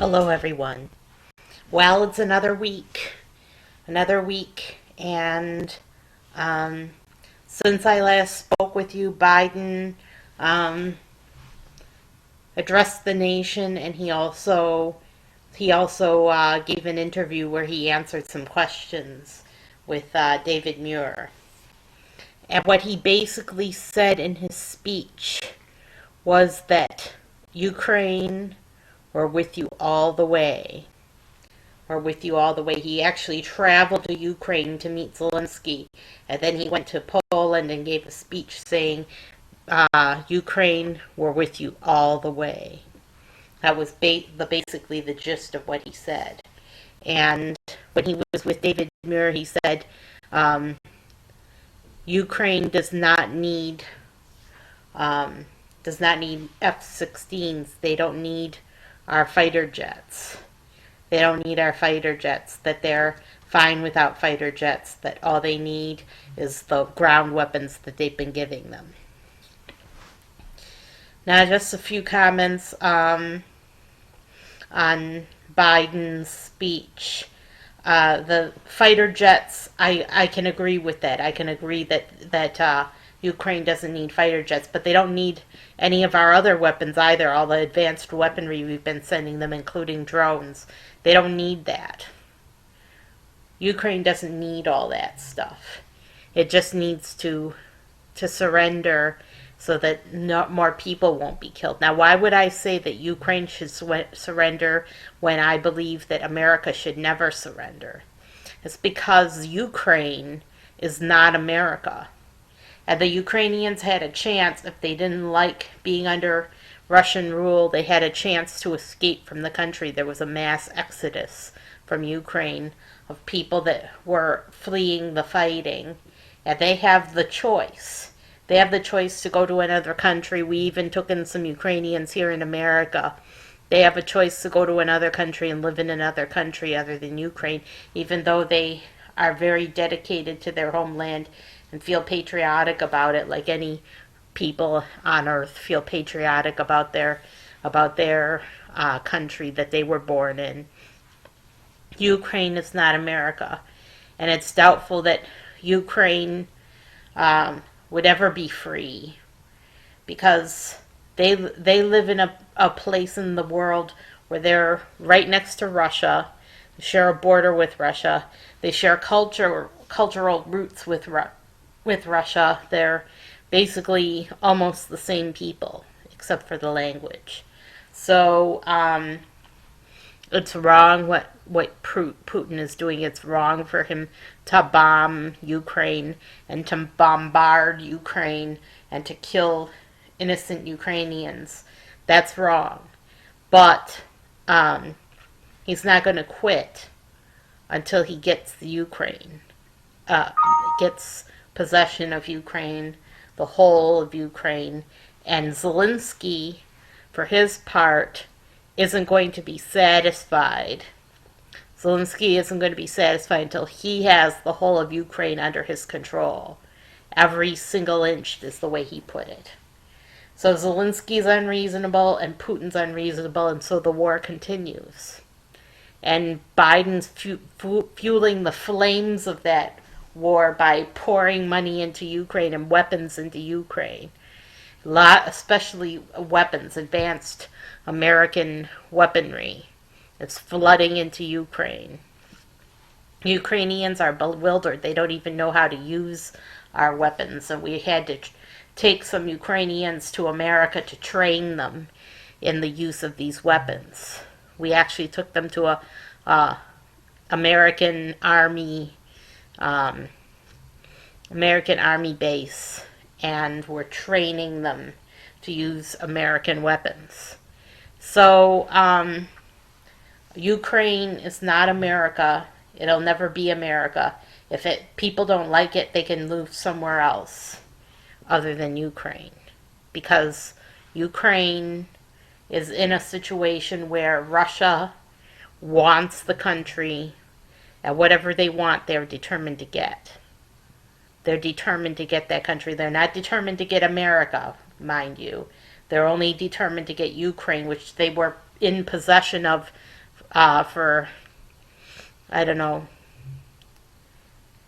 Hello, everyone. Well, it's another week, and um, since I last spoke with you, Biden um, addressed the nation, and he also gave an interview where he answered some questions with David Muir. And what he basically said in his speech was that Ukraine were with you all the way. Or with you all the way. He actually traveled to Ukraine to meet Zelensky, and then he went to Poland and gave a speech saying, Ukraine, we're with you all the way. That was basically the gist of what he said. And when he was with David Muir, he said, um, Ukraine um, does not need F-16s. They don't need our fighter jets. They don't need our fighter jets, that they're fine without fighter jets, that all they need is the ground weapons that they've been giving them. Now, just a few comments on Biden's speech. The fighter jets, I can agree with that. I can agree that Ukraine doesn't need fighter jets, but they don't need any of our other weapons either, all the advanced weaponry we've been sending them, including drones. They don't need that. Ukraine doesn't need all that stuff. It just needs to surrender so that not more people won't be killed. Now, why would I say that Ukraine should surrender when I believe that America should never surrender? It's because Ukraine is not America. And the Ukrainians had a chance, if they didn't like being under Russian rule, they had a chance to escape from the country. There was a mass exodus from Ukraine of people that were fleeing the fighting. And they have the choice. They have the choice to go to another country. We even took in some Ukrainians here in America. They have a choice to go to another country and live in another country other than Ukraine, even though they are very dedicated to their homeland and feel patriotic about it, like any people on earth feel patriotic about their country that they were born in. Ukraine is not America, and it's doubtful that Ukraine would ever be free, because they live in a place in the world where they're right next to Russia, they share a border with Russia, they share cultural roots with Russia. They're basically almost the same people, except for the language. So it's wrong what Putin is doing. It's wrong for him to bomb Ukraine and to bombard Ukraine and to kill innocent Ukrainians. That's wrong. But he's not going to quit until he gets the Ukraine, gets possession of Ukraine, the whole of Ukraine. And Zelensky, for his part, isn't going to be satisfied. Zelensky isn't going to be satisfied until he has the whole of Ukraine under his control. Every single inch is the way he put it. So Zelensky's unreasonable and Putin's unreasonable, and so the war continues. And Biden's fueling the flames of that war by pouring money into Ukraine and weapons into Ukraine. Especially weapons, advanced American weaponry. It's flooding into Ukraine. Ukrainians are bewildered. They don't even know how to use our weapons. And we had to take some Ukrainians to America to train them in the use of these weapons. We actually took them to a American Army base, and we're training them to use American weapons. So Ukraine is not America. It'll never be America. If people don't like it, they can move somewhere else other than Ukraine, because Ukraine is in a situation where Russia wants the country, and whatever they want, they're determined to get. They're determined to get that country. They're not determined to get America, mind you. They're only determined to get Ukraine, which they were in possession of for, I don't know,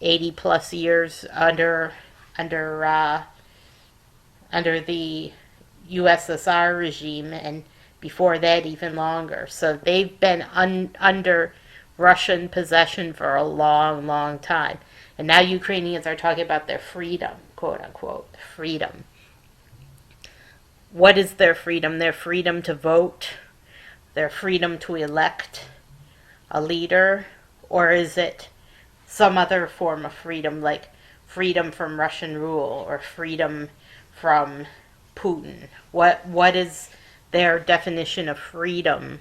80 plus years under under the USSR regime, and before that even longer. So they've been under Russian possession for a long, long time. And now Ukrainians are talking about their freedom, quote unquote, freedom. What is their freedom? Their freedom to vote, their freedom to elect a leader, or is it some other form of freedom, like freedom from Russian rule or freedom from Putin? What is their definition of freedom,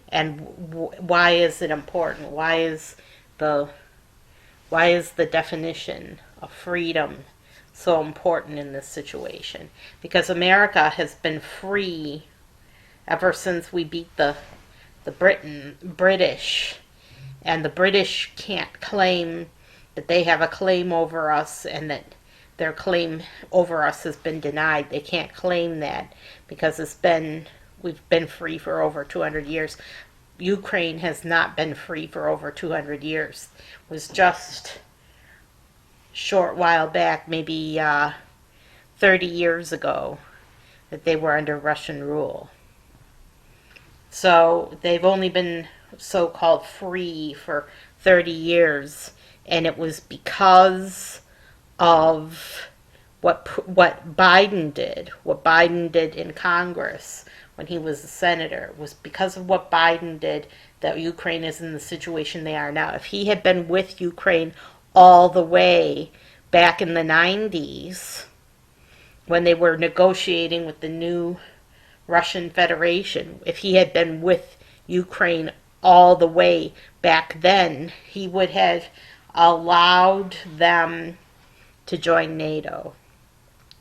and why is it important? The why is the definition of freedom so important in this situation? Because America has been free ever since we beat the British, and the British can't claim that they have a claim over us and that their claim over us has been denied. They can't claim that because we've been free for over 200 years. Ukraine has not been free for over 200 years. It was just short while back, maybe 30 years ago, that they were under Russian rule. So they've only been so-called free for 30 years, and it was because of what Biden did. What Biden did in Congress when he was a senator was because of what Biden did that Ukraine is in the situation they are now. If he had been with Ukraine all the way back in the 90s, when they were negotiating with the new Russian Federation, if he had been with Ukraine all the way back then, he would have allowed them to join NATO.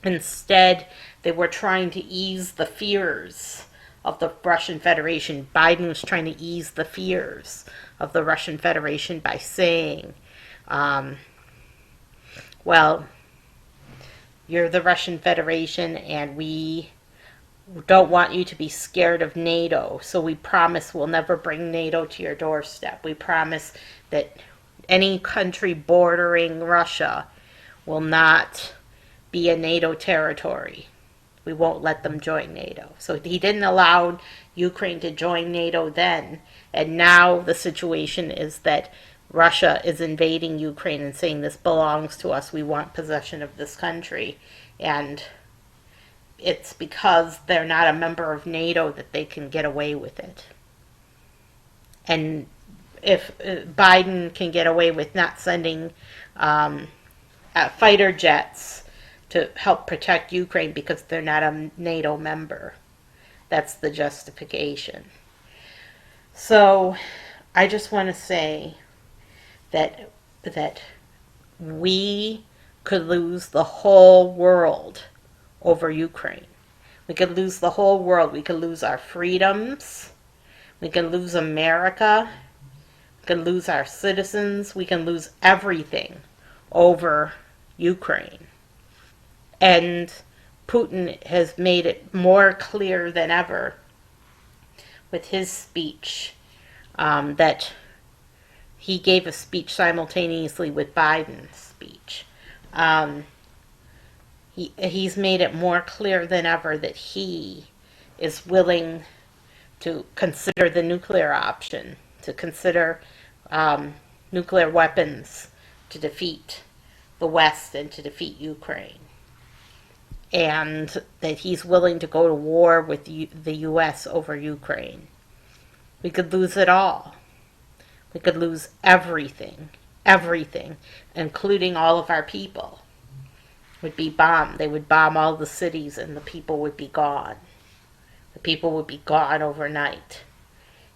Instead, they were trying to ease the fears of the Russian Federation. Biden was trying to ease the fears of the Russian Federation by saying, well, you're the Russian Federation and we don't want you to be scared of NATO, so we promise we'll never bring NATO to your doorstep. We promise that any country bordering Russia will not be a NATO territory. We won't let them join NATO. So he didn't allow Ukraine to join NATO then, and now the situation is that Russia is invading Ukraine and saying this belongs to us, we want possession of this country, and it's because they're not a member of NATO that they can get away with it. And if Biden can get away with not sending fighter jets to help protect Ukraine because they're not a NATO member, that's the justification. So I just want to say that we could lose the whole world over Ukraine. We could lose the whole world. We could lose our freedoms. We can lose America. We can lose our citizens. We can lose everything over Ukraine. And Putin has made it more clear than ever with his speech that he gave a speech simultaneously with Biden's speech. He's made it more clear than ever that he is willing to consider the nuclear option, to consider nuclear weapons to defeat the West and to defeat Ukraine. And that he's willing to go to war with the U.S. over Ukraine. We could lose it all. We could lose everything, including all of our people. Would be bombed. They would bomb all the cities and the people would be gone. The people would be gone overnight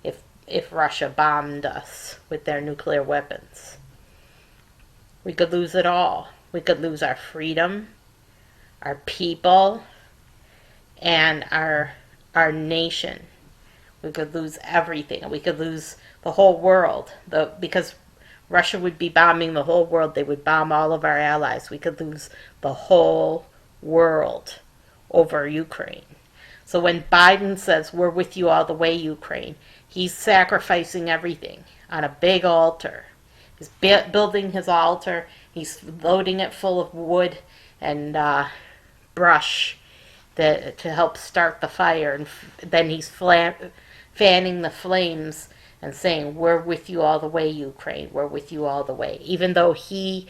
if Russia bombed us with their nuclear weapons. We could lose it all. We could lose our freedom, our people, and our nation. We could lose everything. We could lose the whole world. Because Russia would be bombing the whole world. They would bomb all of our allies. We could lose the whole world over Ukraine. So when Biden says, we're with you all the way, Ukraine, he's sacrificing everything on a big altar. He's building his altar. He's loading it full of wood and brush to help start the fire. And then he's fanning the flames and saying, we're with you all the way, Ukraine. We're with you all the way. Even though he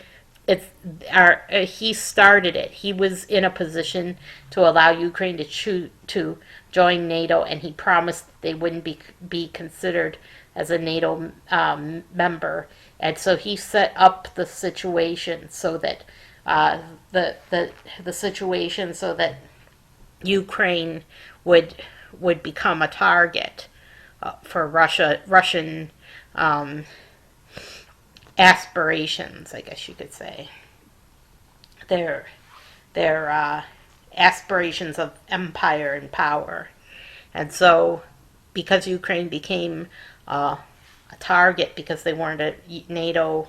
started it. He was in a position to allow Ukraine to join NATO, and he promised they wouldn't be considered as a NATO member. And so he set up the situation so that the situation so that Ukraine would become a target for Russian aspirations, I guess you could say. Their aspirations of empire and power. And so, because Ukraine became a target because they weren't a NATO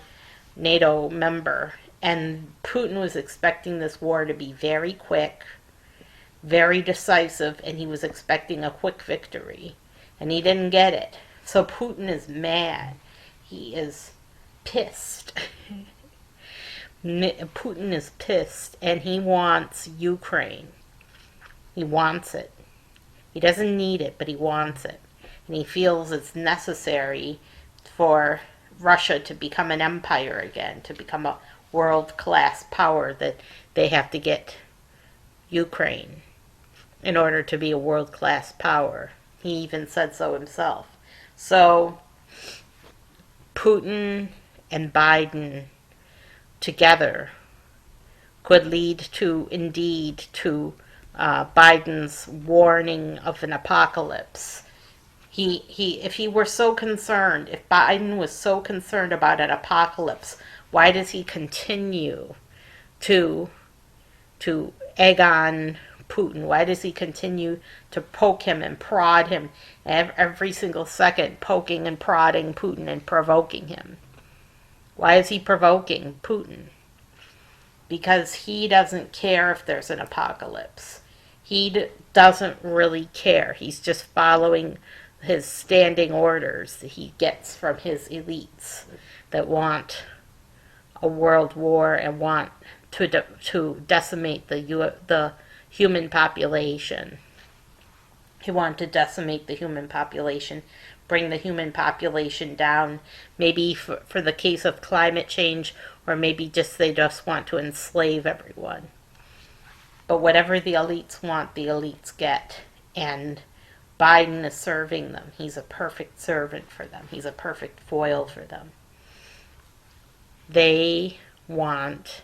member, and Putin was expecting this war to be very quick, very decisive, and he was expecting a quick victory, and he didn't get it. So Putin is mad. He is pissed. Putin is pissed, and he wants Ukraine. He wants it. He doesn't need it, but he wants it. And he feels it's necessary for Russia to become an empire again, to become a world-class power, that they have to get Ukraine in order to be a world-class power. He even said so himself. So, Putin and Biden together could lead to Biden's warning of an apocalypse. If Biden was so concerned about an apocalypse, why does he continue to egg on Putin? Why does he continue to poke him and prod him every single second, poking and prodding Putin and provoking him? Why is he provoking Putin? Because he doesn't care if there's an apocalypse. He doesn't really care. He's just following his standing orders that he gets from his elites that want a world war and want to decimate the human population. He wanted to decimate the human population, bring the human population down, maybe for the case of climate change, or maybe they just want to enslave everyone. But whatever the elites want, the elites get. And Biden is serving them. He's a perfect servant for them. He's a perfect foil for them. They want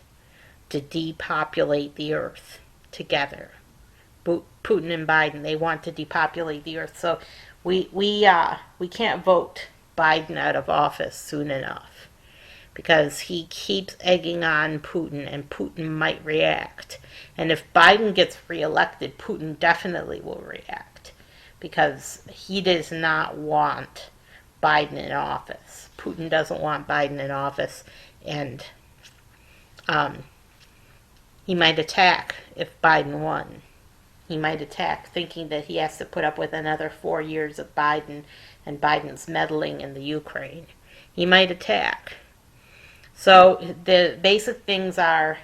to depopulate the earth together. Putin and Biden, they want to depopulate the earth. So we can't vote Biden out of office soon enough, because he keeps egging on Putin, and Putin might react. And if Biden gets reelected, Putin definitely will react, because he does not want Biden in office. Putin doesn't want Biden in office, and he might attack if Biden won. He might attack, thinking that he has to put up with another 4 years of Biden and Biden's meddling in the Ukraine. He might attack. So the basic things are,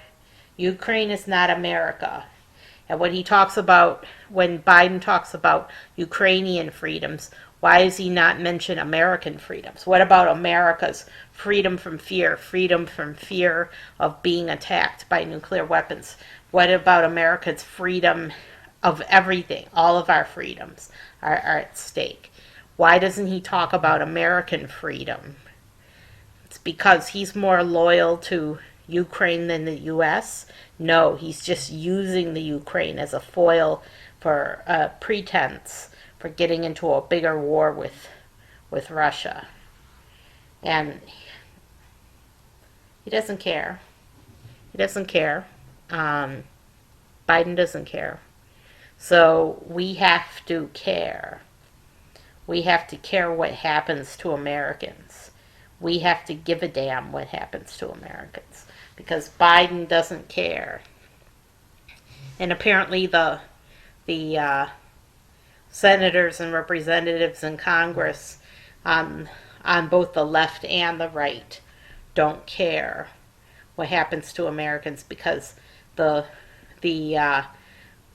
Ukraine is not America. And when Biden talks about Ukrainian freedoms, why does he not mention American freedoms? What about America's freedom from fear of being attacked by nuclear weapons? What about America's freedom of everything? All of our freedoms are at stake. Why doesn't he talk about American freedom? It's because he's more loyal to Ukraine than the U.S.? No, he's just using the Ukraine as a foil for a pretense for getting into a bigger war with Russia. And he doesn't care. He doesn't care. Biden doesn't care. So we have to care. We have to care what happens to Americans. We have to give a damn what happens to Americans, because Biden doesn't care. And apparently the senators and representatives in Congress on both the left and the right don't care what happens to Americans because the the uh,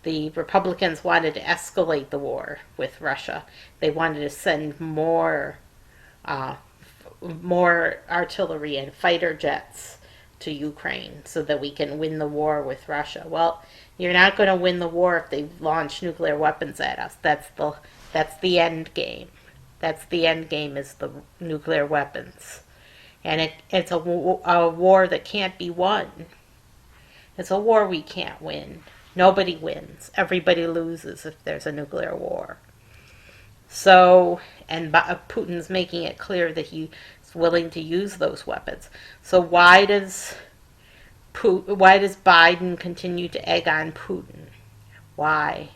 the Republicans wanted to escalate the war with Russia. They wanted to send uh, more artillery and fighter jets to Ukraine so that we can win the war with Russia. Well, you're not going to win the war if they launch nuclear weapons at us. That's the end game. That's the end game is the nuclear weapons. And it's a war that can't be won. It's a war we can't win. Nobody wins. Everybody loses if there's a nuclear war. So, and Putin's making it clear that he's willing to use those weapons. So why does Biden continue to egg on Putin? Why?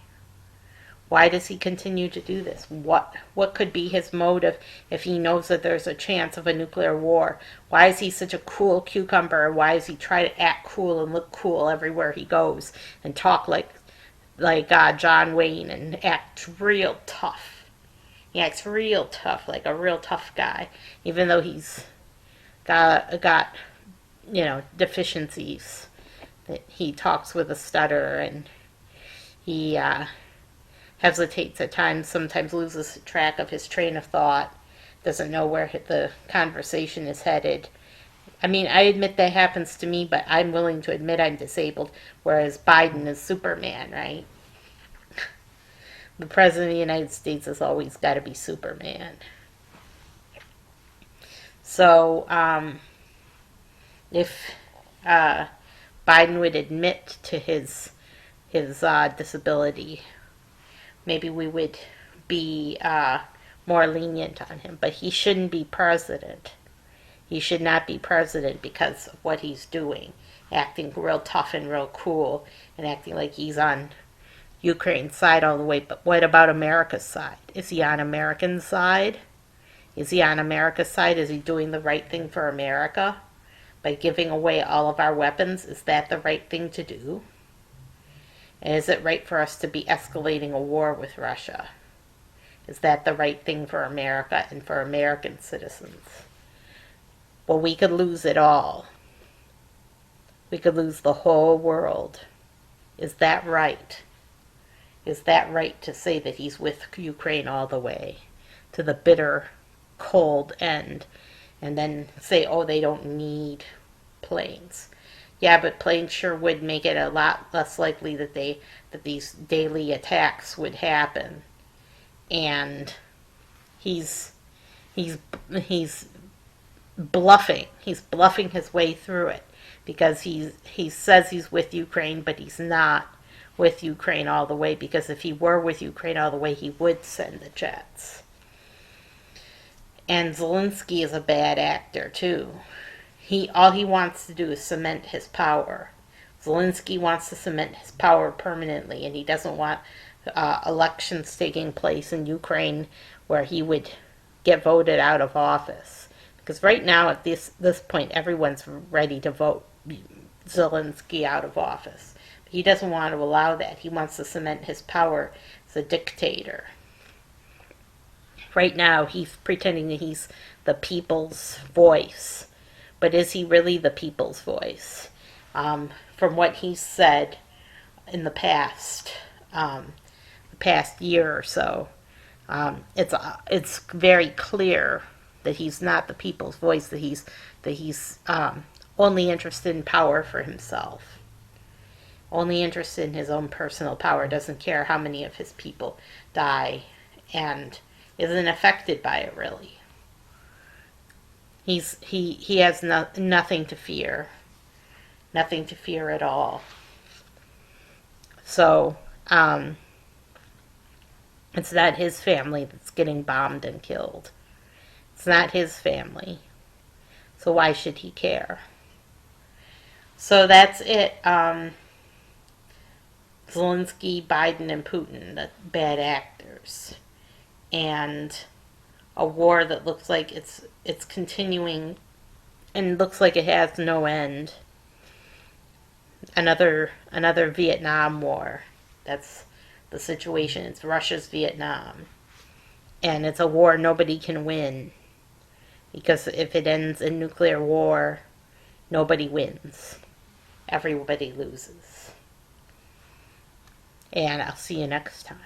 Why does he continue to do this? What could be his motive if he knows that there's a chance of a nuclear war? Why is he such a cool cucumber? Why does he try to act cool and look cool everywhere he goes and talk like John Wayne and act real tough? He acts real tough, like a real tough guy, even though he's got deficiencies. That he talks with a stutter and he hesitates at times, sometimes loses track of his train of thought, doesn't know where the conversation is headed. I mean, I admit that happens to me, but I'm willing to admit I'm disabled, whereas Biden is Superman, right? The President of the United States has always got to be Superman. So, if Biden would admit to his disability, maybe we would be more lenient on him. But he shouldn't be president. He should not be president because of what he's doing, acting real tough and real cool, and acting like he's on Ukraine's side all the way. But what about America's side? Is he on America's side? Is he on America's side? Is he doing the right thing for America by giving away all of our weapons? Is that the right thing to do? And is it right for us to be escalating a war with Russia? Is that the right thing for America and for American citizens? Well, we could lose it all. We could lose the whole world. Is that right? Is that right to say that he's with Ukraine all the way to the bitter, cold end, and then say, oh, they don't need planes? Yeah, but planes sure would make it a lot less likely that these daily attacks would happen. And he's bluffing. He's bluffing his way through it because he says he's with Ukraine, but he's not with Ukraine all the way, because if he were with Ukraine all the way, he would send the jets. And Zelensky is a bad actor too. All he wants to do is cement his power. Zelensky wants to cement his power permanently, and he doesn't want elections taking place in Ukraine where he would get voted out of office. Because right now, at this point, everyone's ready to vote Zelensky out of office. But he doesn't want to allow that. He wants to cement his power as a dictator. Right now, he's pretending that he's the people's voice. But is he really the people's voice? From what he's said in the past year or so, it's very clear that he's not the people's voice. That he's only interested in power for himself, only interested in his own personal power. Doesn't care how many of his people die, and isn't affected by it really. He has nothing to fear. Nothing to fear at all. So, it's not his family that's getting bombed and killed. It's not his family. So why should he care? So that's it. Zelensky, Biden, and Putin, the bad actors. And a war that looks like it's continuing and looks like it has no end. Another Vietnam War. That's the situation. It's Russia's Vietnam. And it's a war nobody can win. Because if it ends in nuclear war, nobody wins. Everybody loses. And I'll see you next time.